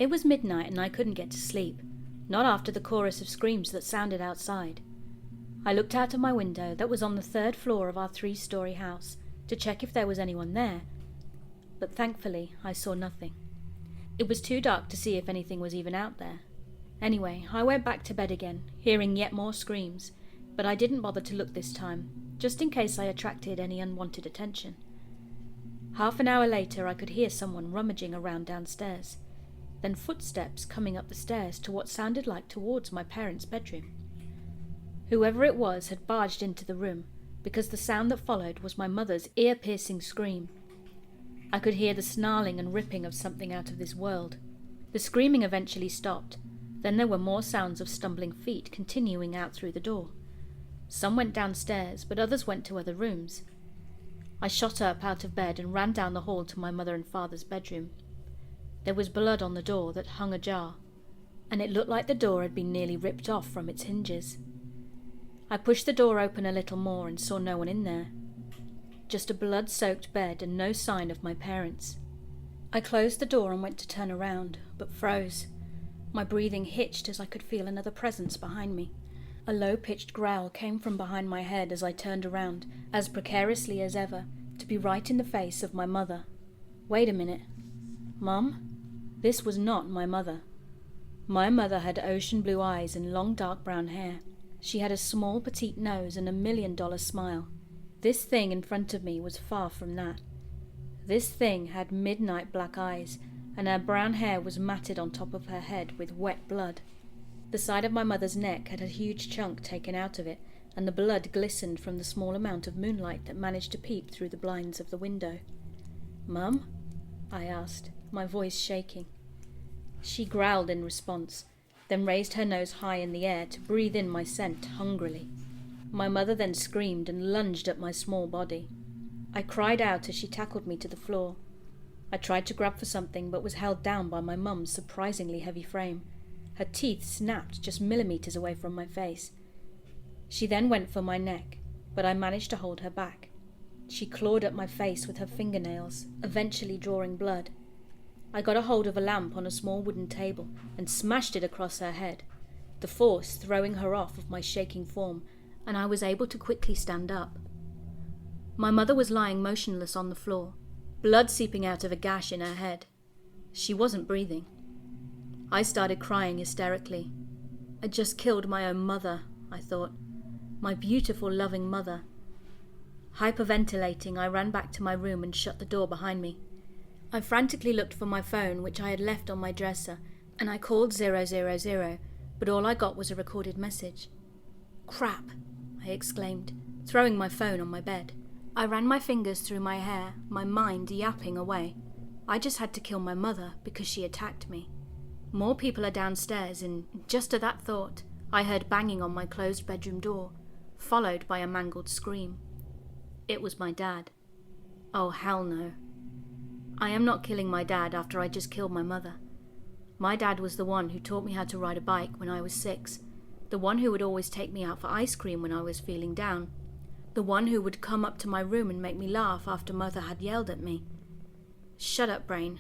It was midnight and I couldn't get to sleep, not after the chorus of screams that sounded outside. I looked out of my window that was on the 3rd floor of our 3-story house to check if there was anyone there, but thankfully I saw nothing. It was too dark to see if anything was even out there. Anyway, I went back to bed again, hearing yet more screams, but I didn't bother to look this time, just in case I attracted any unwanted attention. Half an hour later I could hear someone rummaging around downstairs, then footsteps coming up the stairs to what sounded like towards my parents' bedroom. Whoever it was had barged into the room, because the sound that followed was my mother's ear-piercing scream. I could hear the snarling and ripping of something out of this world. The screaming eventually stopped. Then there were more sounds of stumbling feet continuing out through the door. Some went downstairs, but others went to other rooms. I shot up out of bed and ran down the hall to my mother and father's bedroom. There was blood on the door that hung ajar, and it looked like the door had been nearly ripped off from its hinges. I pushed the door open a little more and saw no one in there. Just a blood-soaked bed and no sign of my parents. I closed the door and went to turn around, but froze. My breathing hitched as I could feel another presence behind me. A low-pitched growl came from behind my head as I turned around, as precariously as ever, to be right in the face of my mother. Wait a minute. Mum? This was not my mother. My mother had ocean blue eyes and long dark brown hair. She had a small petite nose and $1 million smile. This thing in front of me was far from that. This thing had midnight black eyes, and her brown hair was matted on top of her head with wet blood. The side of my mother's neck had a huge chunk taken out of it, and the blood glistened from the small amount of moonlight that managed to peep through the blinds of the window. "Mum?" I asked, my voice shaking. She growled in response, then raised her nose high in the air to breathe in my scent hungrily. My mother then screamed and lunged at my small body. I cried out as she tackled me to the floor. I tried to grab for something but was held down by my mum's surprisingly heavy frame. Her teeth snapped just millimeters away from my face. She then went for my neck, but I managed to hold her back. She clawed at my face with her fingernails, eventually drawing blood. I got a hold of a lamp on a small wooden table and smashed it across her head, the force throwing her off of my shaking form, and I was able to quickly stand up. My mother was lying motionless on the floor, blood seeping out of a gash in her head. She wasn't breathing. I started crying hysterically. I just killed my own mother, I thought. My beautiful, loving mother. Hyperventilating, I ran back to my room and shut the door behind me. I frantically looked for my phone, which I had left on my dresser, and I called 000, but all I got was a recorded message. "Crap," I exclaimed, throwing my phone on my bed. I ran my fingers through my hair, my mind yapping away. I just had to kill my mother because she attacked me. More people are downstairs, and just at that thought, I heard banging on my closed bedroom door, followed by a mangled scream. It was my dad. Oh, hell no. I am not killing my dad after I just killed my mother. My dad was the one who taught me how to ride a bike when I was 6, the one who would always take me out for ice cream when I was feeling down, the one who would come up to my room and make me laugh after mother had yelled at me. Shut up, brain.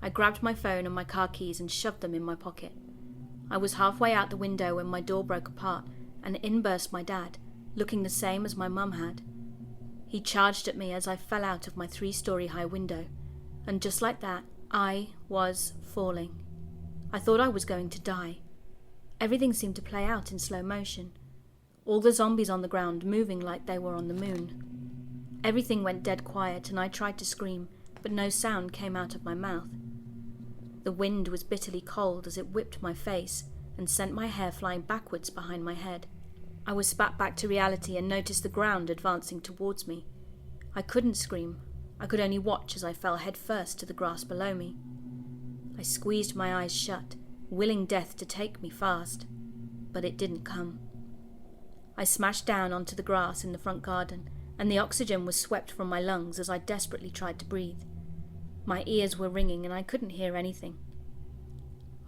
I grabbed my phone and my car keys and shoved them in my pocket. I was halfway out the window when my door broke apart, and in burst my dad, looking the same as my mum had. He charged at me as I fell out of my 3-story high window, and just like that, I was falling. I thought I was going to die. Everything seemed to play out in slow motion. All the zombies on the ground moving like they were on the moon. Everything went dead quiet, and I tried to scream, but no sound came out of my mouth. The wind was bitterly cold as it whipped my face and sent my hair flying backwards behind my head. I was spat back to reality and noticed the ground advancing towards me. I couldn't scream. I could only watch as I fell headfirst to the grass below me. I squeezed my eyes shut, willing death to take me fast, but it didn't come. I smashed down onto the grass in the front garden, and the oxygen was swept from my lungs as I desperately tried to breathe. My ears were ringing and I couldn't hear anything.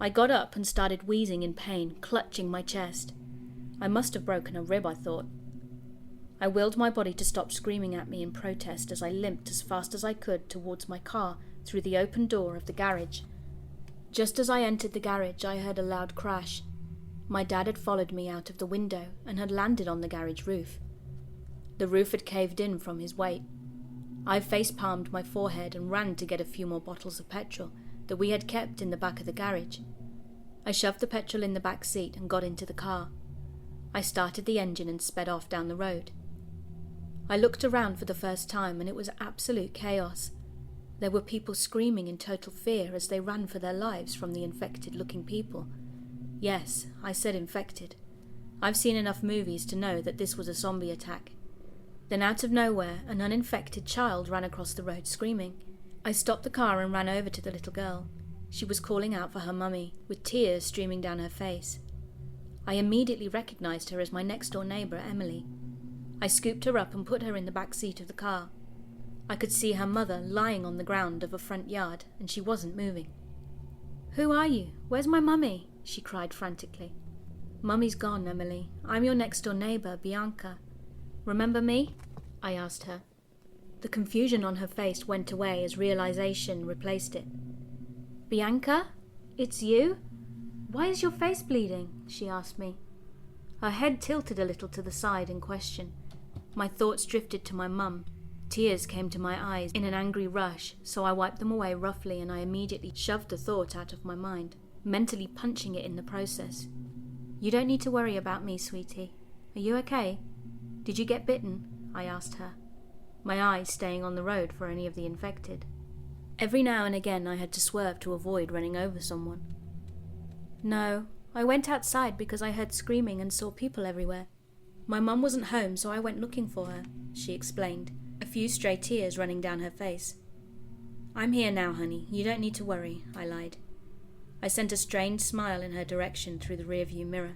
I got up and started wheezing in pain, clutching my chest. I must have broken a rib, I thought. I willed my body to stop screaming at me in protest as I limped as fast as I could towards my car through the open door of the garage. Just as I entered the garage, I heard a loud crash. My dad had followed me out of the window and had landed on the garage roof. The roof had caved in from his weight. I face-palmed my forehead and ran to get a few more bottles of petrol that we had kept in the back of the garage. I shoved the petrol in the back seat and got into the car. I started the engine and sped off down the road. I looked around for the first time and it was absolute chaos. There were people screaming in total fear as they ran for their lives from the infected-looking people. Yes, I said infected. I've seen enough movies to know that this was a zombie attack. Then out of nowhere, an uninfected child ran across the road screaming. I stopped the car and ran over to the little girl. She was calling out for her mummy, with tears streaming down her face. I immediately recognized her as my next-door neighbour, Emily. I scooped her up and put her in the back seat of the car. I could see her mother lying on the ground of a front yard, and she wasn't moving. "Who are you? Where's my mummy?" she cried frantically. "Mummy's gone, Emily. I'm your next-door neighbour, Bianca. Remember me?" I asked her. The confusion on her face went away as realization replaced it. "Bianca? It's you? Why is your face bleeding?" she asked me. Her head tilted a little to the side in question. My thoughts drifted to my mum. Tears came to my eyes in an angry rush, so I wiped them away roughly and I immediately shoved the thought out of my mind, mentally punching it in the process. "You don't need to worry about me, sweetie. Are you okay? Did you get bitten?" I asked her, my eyes staying on the road for any of the infected. Every now and again I had to swerve to avoid running over someone. "No, I went outside because I heard screaming and saw people everywhere. My mum wasn't home, so I went looking for her," she explained, a few stray tears running down her face. "I'm here now, honey. You don't need to worry," I lied. I sent a strained smile in her direction through the rearview mirror.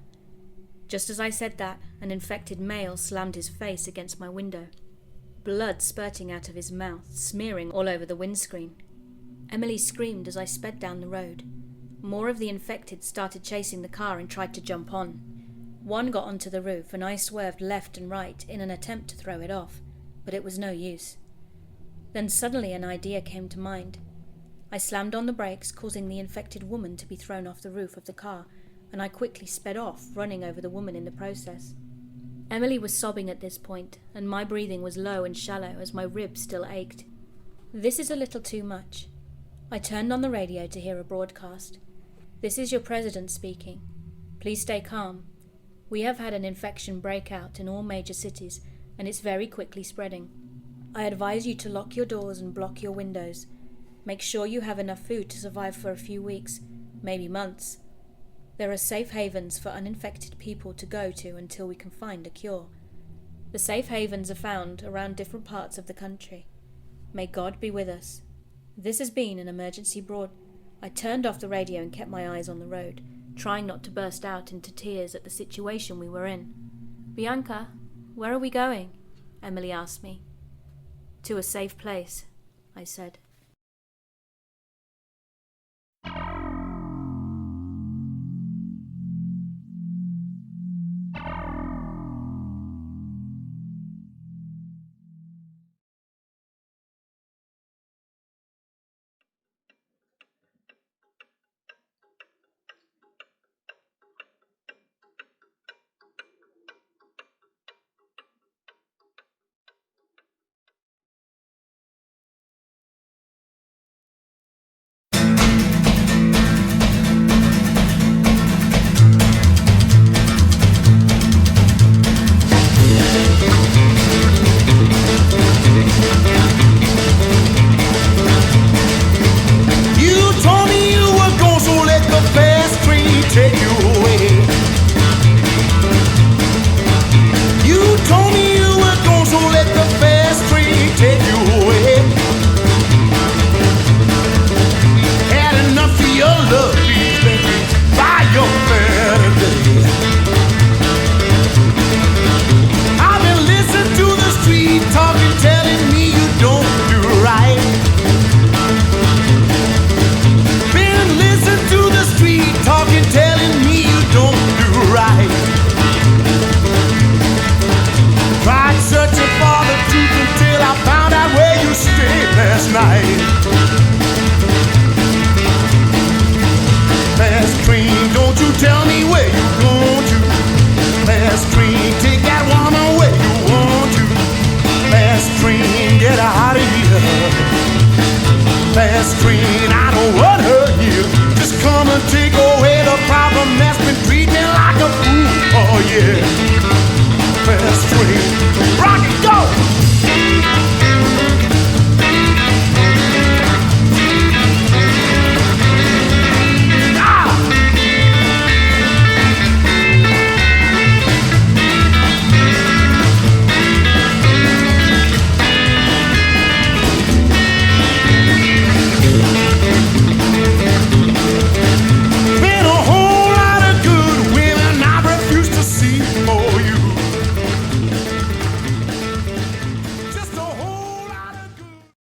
Just as I said that, an infected male slammed his face against my window, blood spurting out of his mouth, smearing all over the windscreen. Emily screamed as I sped down the road. More of the infected started chasing the car and tried to jump on. One got onto the roof and I swerved left and right in an attempt to throw it off, but it was no use. Then suddenly an idea came to mind. I slammed on the brakes, causing the infected woman to be thrown off the roof of the car, and I quickly sped off, running over the woman in the process. Emily was sobbing at this point, and my breathing was low and shallow as my ribs still ached. "This is a little too much." I turned on the radio to hear a broadcast. "This is your president speaking. Please stay calm. We have had an infection break out in all major cities, and it's very quickly spreading. I advise you to lock your doors and block your windows. Make sure you have enough food to survive for a few weeks, maybe months. There are safe havens for uninfected people to go to until we can find a cure. The safe havens are found around different parts of the country. May God be with us. This has been an emergency broad..." I turned off the radio and kept my eyes on the road, trying not to burst out into tears at the situation we were in. "Bianca, where are we going?" Emily asked me. "To a safe place," I said.